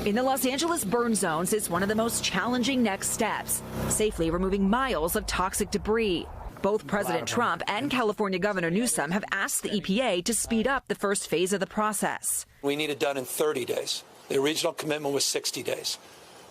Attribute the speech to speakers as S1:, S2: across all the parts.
S1: In the Los Angeles burn zones, it's one of the most challenging next steps, safely removing miles of toxic debris. Both President Trump and California Governor Newsom have asked the EPA to speed up the first phase of the process.
S2: We need it done in 30 days. The original commitment was 60 days.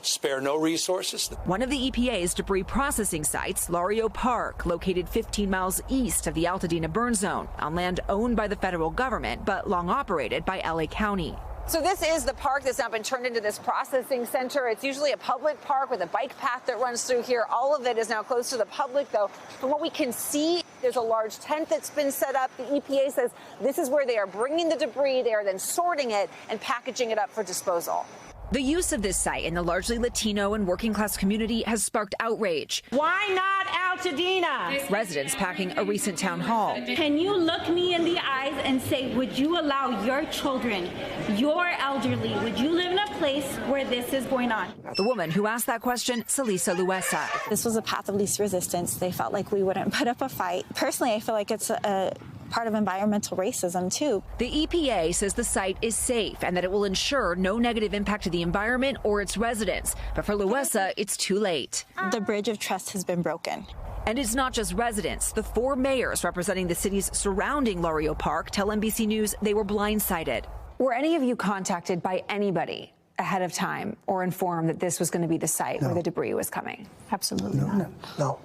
S2: Spare no resources.
S1: One of the EPA's debris processing sites, Lario Park, located 15 miles east of the Altadena burn zone, on land owned by the federal government, but long operated by LA County.
S3: So this is the park that's now been turned into this processing center. It's usually a public park with a bike path that runs through here. All of it is now closed to the public, though. From what we can see, there's a large tent that's been set up. The EPA says this is where they are bringing the debris. They are then sorting it and packaging it up for disposal.
S1: The use of this site in the largely Latino and working class community has sparked outrage.
S4: Why not Altadena?
S1: Residents packing a recent town hall.
S4: Can you look me in the eyes and say, would you allow your children, your elderly, would you live in a place where this is going on?
S1: The woman who asked that question, Celisa Luesa.
S5: This was a path of least resistance. They felt like we wouldn't put up a fight. Personally, I feel like it's a part of environmental racism, too.
S1: The EPA says the site is safe and that it will ensure no negative impact to the environment or its residents. But for Luesa, it's too late.
S5: The bridge of trust has been broken.
S1: And it's not just residents. The 4 mayors representing the cities surrounding Lario Park tell NBC News they were blindsided.
S6: Were any of you contacted by anybody ahead of time or informed that this was going to be the site where the debris was coming?
S7: Absolutely not.
S8: No.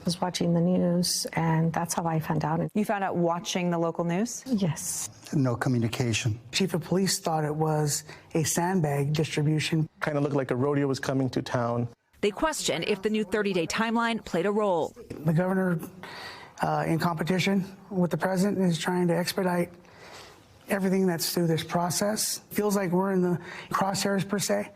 S7: I was watching the news, and that's how I found out.
S6: You found out watching the local news?
S7: Yes.
S8: No communication.
S9: Chief of police thought it was a sandbag distribution.
S10: Kind of looked like a rodeo was coming to town.
S1: They question if the new 30-day timeline played a role.
S9: The governor, in competition with the president, is trying to expedite everything that's through this process. Feels like we're in the crosshairs, per se.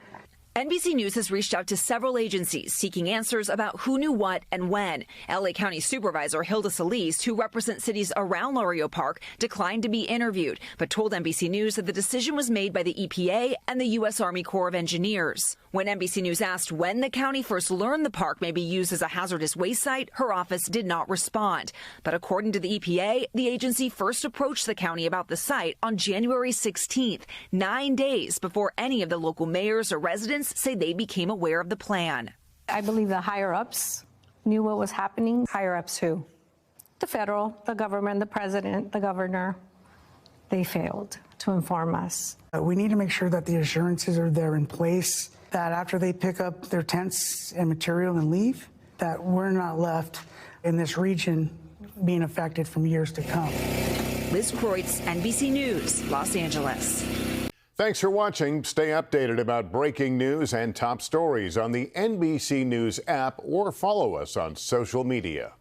S1: NBC News has reached out to several agencies seeking answers about who knew what and when. LA County Supervisor Hilda Solis, who represents cities around Lario Park, declined to be interviewed, but told NBC News that the decision was made by the EPA and the U.S. Army Corps of Engineers. When NBC News asked when the county first learned the park may be used as a hazardous waste site, her office did not respond. But according to the EPA, the agency first approached the county about the site on January 16th, 9 days before any of the local mayors or residents say they became aware of the plan.
S7: I believe the higher-ups knew what was happening.
S6: Higher-ups who?
S7: The federal, the government, the president, the governor, they failed to inform us.
S9: We need to make sure that the assurances are there in place, that after they pick up their tents and material and leave, that we're not left in this region being affected from years to come.
S1: Liz Kreutz, NBC News, Los Angeles.
S11: Thanks for watching. Stay updated about breaking news and top stories on the NBC News app or follow us on social media.